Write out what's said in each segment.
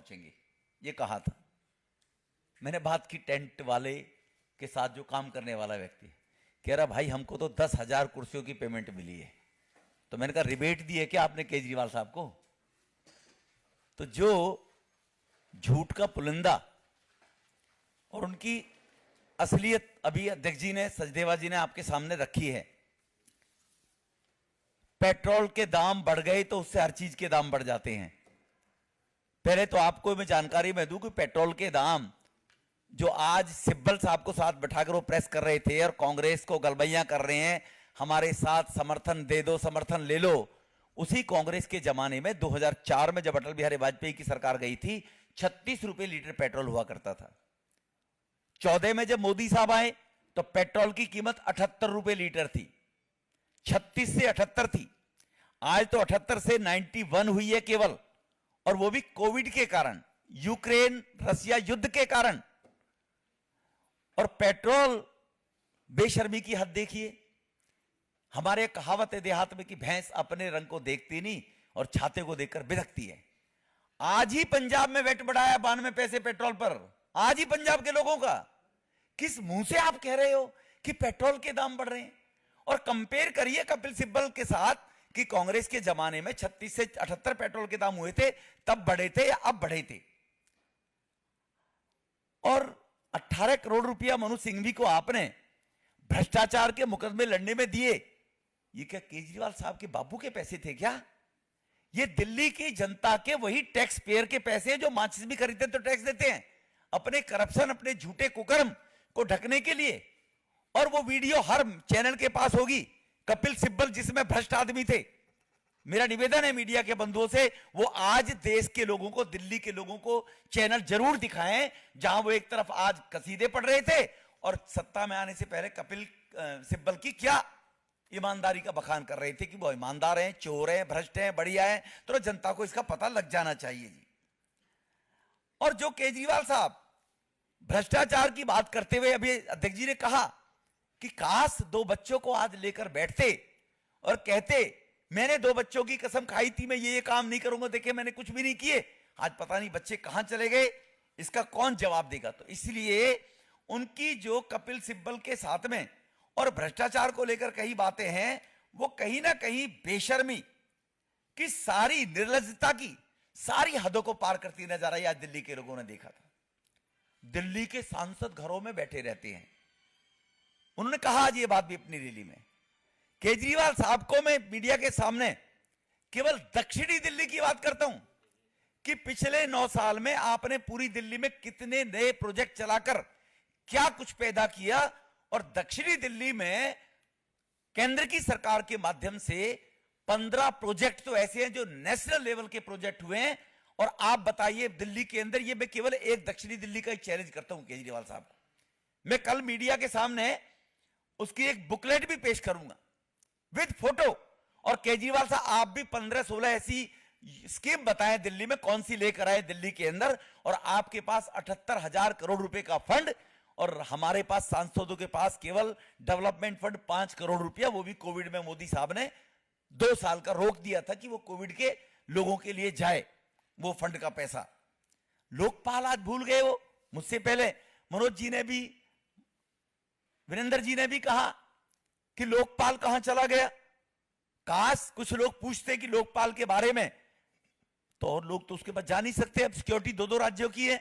पहुंचेंगे, ये कहा था। मैंने बात की टेंट वाले के साथ, जो काम करने वाला व्यक्ति कह रहा भाई हमको तो 10,000 कुर्सियों की पेमेंट मिली है। तो मैंने कहा रिबेट दी है क्या आपने केजरीवाल साहब को? तो जो झूठ का पुलिंदा और उनकी असलियत अभी अध्यक्ष जी ने, सचदेवा जी ने आपके सामने रखी है। पेट्रोल के दाम बढ़ गए तो उससे हर चीज के दाम बढ़ जाते हैं। पहले तो आपको मैं जानकारी में दूं कि पेट्रोल के दाम जो आज सिब्बल साहब को साथ बैठाकर वो प्रेस कर रहे थे और कांग्रेस को गलबैयां कर रहे हैं, हमारे साथ समर्थन दे दो, समर्थन ले लो, उसी कांग्रेस के जमाने में 2004 में जब अटल बिहारी वाजपेयी की सरकार गई थी, 36 रुपए लीटर पेट्रोल हुआ करता था। 14 में जब मोदी साहब आए तो पेट्रोल की कीमत 78 रुपए लीटर थी, 36 से 78 थी। आज तो 78 से 91 हुई है केवल, और वो भी कोविड के कारण, यूक्रेन रसिया युद्ध के कारण। और पेट्रोल बेशर्मी की हद देखिए। हमारे कहावत है देहात में कि भैंस अपने रंग को देखती नहीं और छाते को देखकर बिदकती है। आज ही पंजाब में वेट बढ़ाया 92 पैसे पेट्रोल पर, आज ही पंजाब के लोगों का। किस मुंह से आप कह रहे हो कि पेट्रोल के दाम बढ़ रहे हैं? और कंपेयर करिए कपिल सिब्बल के साथ कि कांग्रेस के जमाने में 36 से 78 पेट्रोल के दाम हुए थे, तब बढ़े थे या अब बढ़े थे। और 18 करोड़ रुपया मनु सिंघवी को आपने भ्रष्टाचार के मुकदमे लड़ने में दिए। ये क्या केजरीवाल साहब के बाबू के पैसे थे क्या? ये दिल्ली की जनता के वही टैक्स पेयर के पैसे जो माचिस भी खरीदते तो टैक्स देते हैं अपने करप्शन, अपने झूठे कुकर्म को ढकने के लिए। और वो वीडियो हर चैनल के पास होगी, कपिल सिब्बल जिसमें भ्रष्ट आदमी थे। मेरा निवेदन है मीडिया के बंधुओं से, वो आज देश के लोगों को, दिल्ली के लोगों को चैनल जरूर दिखाएं जहां वो एक तरफ आज कसीदे पढ़ रहे थे और सत्ता में आने से पहले कपिल सिब्बल की क्या ईमानदारी का बखान कर रहे थे कि वो ईमानदार हैं, चोर हैं, भ्रष्ट हैं, बढ़िया हैं। तो जनता को इसका पता लग जाना चाहिए जी। और जो केजरीवाल साहब भ्रष्टाचार की बात करते हुए अभी अध्यक्ष जी ने कहा कि काश 2 बच्चों को आज लेकर बैठते और कहते मैंने 2 बच्चों की कसम खाई थी, मैं ये काम नहीं करूंगा, देखे मैंने कुछ भी नहीं किए। आज पता नहीं बच्चे कहां चले गए, इसका कौन जवाब देगा? तो इसलिए उनकी जो कपिल सिब्बल के साथ में और भ्रष्टाचार को लेकर कई बातें हैं, वो कहीं ना कहीं बेशर्मी की सारी, निर्लज्जता की सारी हदों को पार करती नजर आई। आज दिल्ली के लोगों ने देखा था। दिल्ली के सांसद घरों में बैठे रहते हैं। उन्होंने कहा आज ये बात भी अपनी रैली में, केजरीवाल साहब को मैं मीडिया के सामने केवल दक्षिणी दिल्ली की बात करता हूं कि पिछले 9 साल में आपने पूरी दिल्ली में कितने नए प्रोजेक्ट चलाकर क्या कुछ पैदा किया। और दक्षिणी दिल्ली में केंद्र की सरकार के माध्यम से 15 प्रोजेक्ट तो ऐसे हैं जो नेशनल लेवल के प्रोजेक्ट हुए हैं। और आप बताइए दिल्ली के अंदर, ये मैं केवल एक दक्षिणी दिल्ली का एक चैलेंज करता हूं केजरीवाल साहब को, मैं कल मीडिया के सामने उसकी एक बुकलेट भी पेश करूंगा विद फोटो। और केजरीवाल साहब आप भी 15-16 ऐसी स्कीम बताएं दिल्ली में कौन सी लेकर आए दिल्ली के अंदर। और आपके पास 78,000 करोड़ रुपए का फंड, और हमारे पास सांसदों के पास केवल डेवलपमेंट फंड 5 करोड़ रुपया, वो भी कोविड में मोदी साहब ने 2 साल का रोक दिया था कि वो कोविड के लोगों के लिए जाए वो फंड का पैसा। लोकपाल आज भूल गए। वो मुझसे पहले मनोज जी ने भी, वीरेंद्र जी ने भी कहा कि लोकपाल कहां चला गया। काश कुछ लोग पूछते कि लोकपाल के बारे में, तो और लोग तो उसके पास जा नहीं सकते। अब सिक्योरिटी 2-2 राज्यों की है।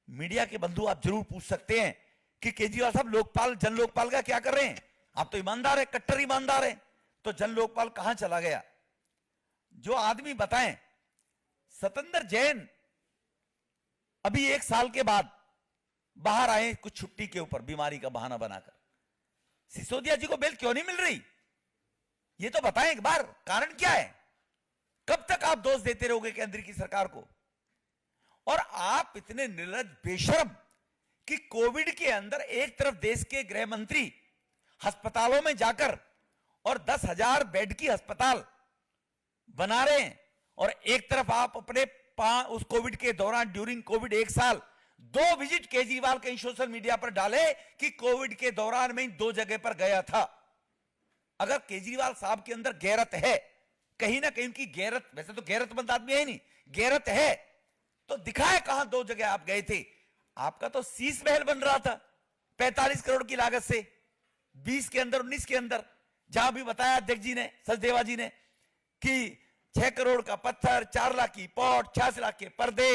मीडिया के बंधु आप जरूर पूछ सकते हैं कि केजरीवाल साहब लोकपाल, जन लोकपाल का क्या कर रहे हैं? आप तो ईमानदार है, कट्टर ईमानदार है, तो जन लोकपाल कहां चला गया? जो आदमी बताएं। सतेंद्र जैन अभी 1 साल के बाद बाहर आए कुछ छुट्टी के ऊपर, बीमारी का बहाना बनाकर। सिसोदिया जी को बेल क्यों नहीं मिल रही, ये तो बताएं एक बार, कारण क्या है? कब तक आप दोष देते रहोगे केंद्र की सरकार को? और आप इतने निर्लज्ज, बेशर्म कि कोविड के अंदर एक तरफ देश के गृह मंत्री अस्पतालों में जाकर और 10,000 बेड की अस्पताल बना रहे हैं, और एक तरफ आप अपने उस कोविड के दौरान, ड्यूरिंग कोविड 1 साल 2 विजिट केजरीवाल कहीं सोशल मीडिया पर डाले कि कोविड के दौरान मैं इन 2 जगह पर गया था। अगर केजरीवाल साहब के अंदर गैरत है, कहीं ना कहीं उनकी गैरत, वैसे तो गैरतमंद आदमी है ही नहीं, गैरत है, तो दिखाए कहां 2 जगह आप गए थे। आपका तो शीश महल बन रहा था 45 करोड़ की लागत से, 20 के अंदर 19 के अंदर, जहां भी बताया अध्यक्ष जी ने, सचदेवा जी ने, कि 6 करोड़ का पत्थर, 4 लाख की पॉट, 66 लाख के पर्दे,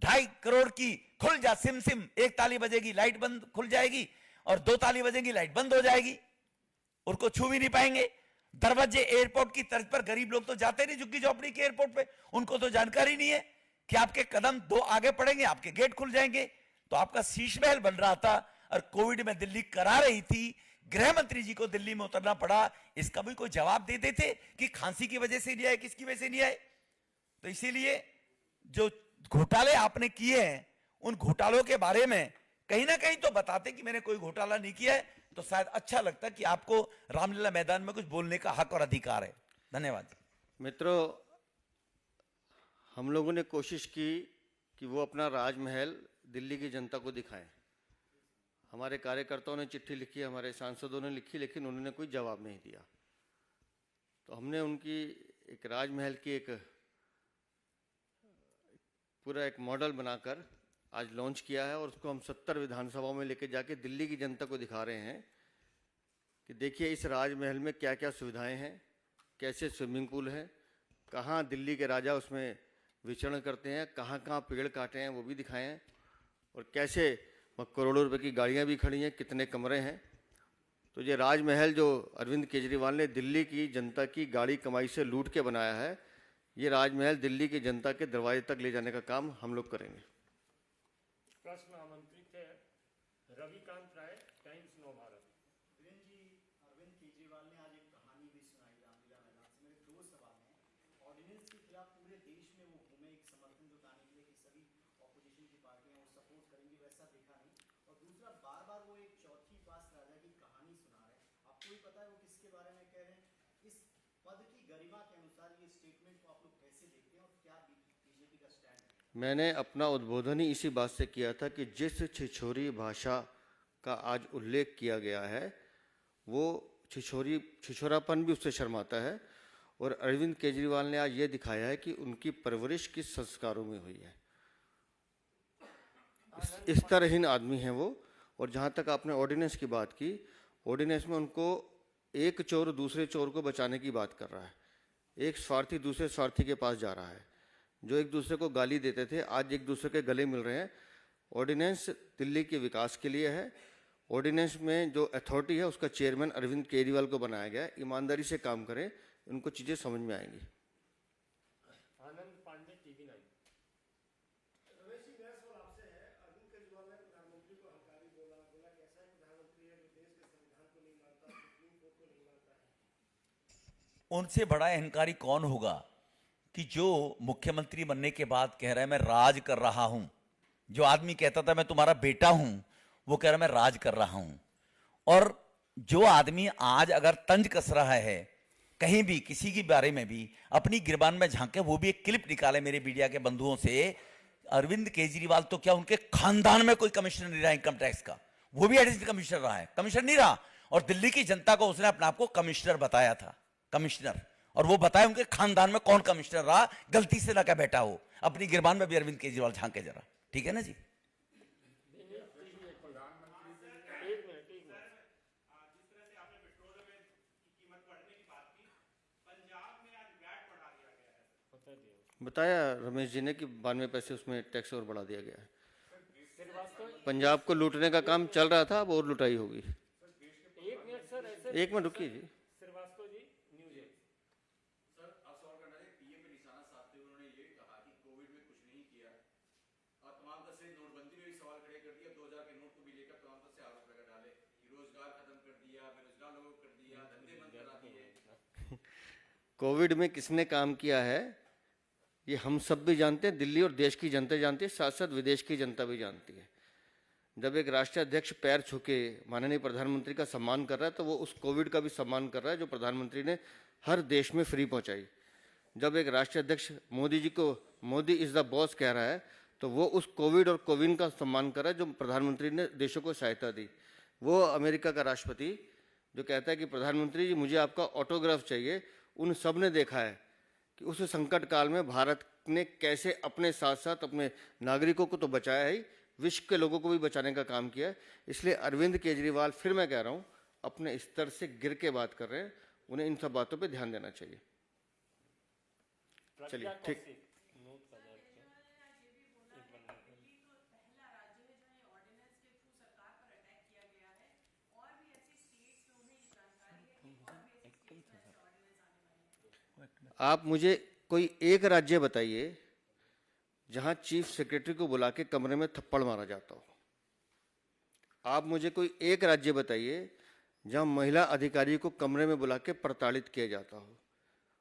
2.5 करोड़ की खुल जा सिम सिम, 1 ताली बजेगी लाइट बंद खुल जाएगी और 2 ताली बजेगी लाइट बंद हो जाएगी, उनको छू भी नहीं पाएंगे। दरवाजे एयरपोर्ट की तर्ज पर गरीब लोग तो जाते नहीं झुग्गी झोपड़ी के एयरपोर्ट पे, उनको तो जानकारी नहीं है कि आपके कदम 2 आगे पड़ेंगे आपके गेट खुल जाएंगे। तो आपका शीश महल बन रहा था और कोविड में दिल्ली करा रही थी, गृह मंत्री जी को दिल्ली में उतरना पड़ा। इसका भी कोई जवाब दे देते कि खांसी की वजह से नहीं आए, किसकी वजह से नहीं आए। तो इसीलिए जो घोटाले आपने किए हैं, उन घोटालों के बारे में कहीं ना कहीं तो बताते कि मैंने कोई घोटाला नहीं किया है, तो शायद अच्छा लगता कि आपको रामलीला मैदान में कुछ बोलने का हक और अधिकार है। धन्यवाद। मित्रों, हम लोगों ने कोशिश की कि वो अपना राजमहल दिल्ली की जनता को दिखाएं। हमारे कार्यकर्ताओं ने चिट्ठी लिखी, हमारे सांसदों ने लिखी, लेकिन उन्होंने कोई जवाब नहीं दिया। तो हमने उनकी एक राजमहल की एक पूरा एक मॉडल बनाकर आज लॉन्च किया है और उसको हम 70 विधानसभाओं में लेके जाके दिल्ली की जनता को दिखा रहे हैं कि देखिए इस राजमहल में क्या क्या सुविधाएं हैं, कैसे स्विमिंग पूल है, कहाँ दिल्ली के राजा उसमें विचरण करते हैं, कहाँ कहाँ पेड़ काटे हैं वो भी दिखाए हैं, और कैसे करोड़ों रुपए की गाड़ियाँ भी खड़ी हैं, कितने कमरे हैं। तो ये राजमहल जो अरविंद केजरीवाल ने दिल्ली की जनता की गाड़ी कमाई से लूट के बनाया है, ये राजमहल दिल्ली की जनता के दरवाजे तक ले जाने का काम हम लोग करेंगे। प्रश्न आमंत्रित है रविकांत राय, टाइम्स नव भारत। वीरेंद्र जी, अरविंद केजरीवाल ने आज एक कहानी भी सुनाई रामलीला मैदान से। मेरे 2 सवाल हैं। ऑर्डिनेंस के खिलाफ पूरे देश में वो घूमे एक समर्थन जुटाने के लिए कि सभी ऑपोजिशन की पार्टियां वो सपोर्ट करेंगी, वैसा देखा नहीं। और दूसरा, बार बार वो एक चौथी पास राजा की कहानी सुना रहे हैं। आपको भी पता है वो किसके बारे में कह रहे हैं। इस पद की गरिमा के अनुसार ये स्टेटमेंट को आप लोग कैसे देखते हैं और क्या बीजेपी का स्टैंड है? मैंने अपना उद्बोधन ही इसी बात से किया था कि जिस छिछोरी भाषा का आज उल्लेख किया गया है वो छिछोरापन भी उससे शर्माता है। और अरविंद केजरीवाल ने आज ये दिखाया है कि उनकी परवरिश किस संस्कारों में हुई है। इस तरहहीन आदमी हैं वो। और जहाँ तक आपने ऑर्डिनेंस की बात की, ऑर्डिनेंस में उनको एक चोर दूसरे चोर को बचाने की बात कर रहा है। एक स्वार्थी दूसरे स्वार्थी के पास जा रहा है। जो एक दूसरे को गाली देते थे आज एक दूसरे के गले मिल रहे हैं। ऑर्डिनेंस दिल्ली के विकास के लिए है। ऑर्डिनेंस में जो अथॉरिटी है उसका चेयरमैन अरविंद केजरीवाल को बनाया गया है। ईमानदारी से काम करें, उनको चीज़ें समझ में आएंगी। आनंद पांडे, टीवी 9। रमेश जी, मेरा सवाल आपसे है। अरविंद केजरीवाल ने प्रधानमंत्री को हंकारी बोला कैसा है प्रधानमंत्री है जो देश के संविधान को नहीं मानता, सुप्रीम कोर्ट को नहीं मानता है। उनसे बड़ा अहंकारी कौन होगा कि जो मुख्यमंत्री बनने के बाद कह रहा है मैं राज कर रहा हूं। जो आदमी कहता था मैं तुम्हारा बेटा हूं, वो कह रहा है मैं राज कर रहा हूं। और जो आदमी आज अगर तंज कस रहा है कहीं भी किसी के बारे में भी, अपनी गिरबान में झांके, वो भी एक क्लिप निकाले मेरे मीडिया के बंधुओं से। अरविंद केजरीवाल तो क्या उनके खानदान में कोई कमिश्नर नहीं रहा इनकम टैक्स का, वो भी एडिशनल कमिश्नर रहा है, कमिश्नर नहीं रहा। और दिल्ली की जनता को उसने अपने आप को कमिश्नर बताया था, कमिश्नर। और वो बताए उनके खानदान में कौन कमिश्नर रहा, गलती से ना क्या बेटा हो। अपनी गिरबान में भी अरविंद केजरीवाल झांके जरा, ठीक है ना जी। बताया रमेश जी ने कि 92 पैसे उसमें टैक्स और बढ़ा दिया गया है। पंजाब को लूटने का काम चल रहा था, अब और लुटाई होगी। एक मिनट रुकिए जी। श्रीवास्तव जी, न्यूज 8। सर, आप सवाल करना है पीएम पे निशाना साधते हुए उन्होंने ये कहा कि कोविड में कुछ नहीं किया और तमाम तरह से नोटबंदी में भी सवाल खड़े कर दिया। 2000 के नोट को भी लेकर तमाम तरह से आरोप लगा डाले कि रोजगार खत्म कर दिया, बेरोजगार लोगों को कर दिया, धंधे बंद करा दिए। कोविड में किसने काम किया है ये हम सब भी जानते हैं, दिल्ली और देश की जनता जानती है, साथ साथ विदेश की जनता भी जानती है। जब एक राष्ट्रीय अध्यक्ष पैर छूके माननीय प्रधानमंत्री का सम्मान कर रहा है तो वो उस कोविड का भी सम्मान कर रहा है जो प्रधानमंत्री ने हर देश में फ्री पहुंचाई। जब एक राष्ट्रीय अध्यक्ष मोदी जी को मोदी इज़ द बॉस कह रहा है तो वो उस कोविड और कोविन का सम्मान कर रहा है जो प्रधानमंत्री ने देशों को सहायता दी। वो अमेरिका का राष्ट्रपति जो कहता है कि प्रधानमंत्री जी मुझे आपका ऑटोग्राफ चाहिए, उन सब ने देखा है कि उस संकट काल में भारत ने कैसे अपने साथ साथ अपने नागरिकों को तो बचाया ही, विश्व के लोगों को भी बचाने का काम किया है। इसलिए अरविंद केजरीवाल, फिर मैं कह रहा हूं, अपने स्तर से गिर के बात कर रहे हैं। उन्हें इन सब बातों पे ध्यान देना चाहिए। चलिए, ठीक। आप मुझे कोई एक राज्य बताइए जहां चीफ सेक्रेटरी को बुला के कमरे में थप्पड़ मारा जाता हो। आप मुझे कोई एक राज्य बताइए जहां महिला अधिकारी को कमरे में बुला के प्रताड़ित किया जाता हो।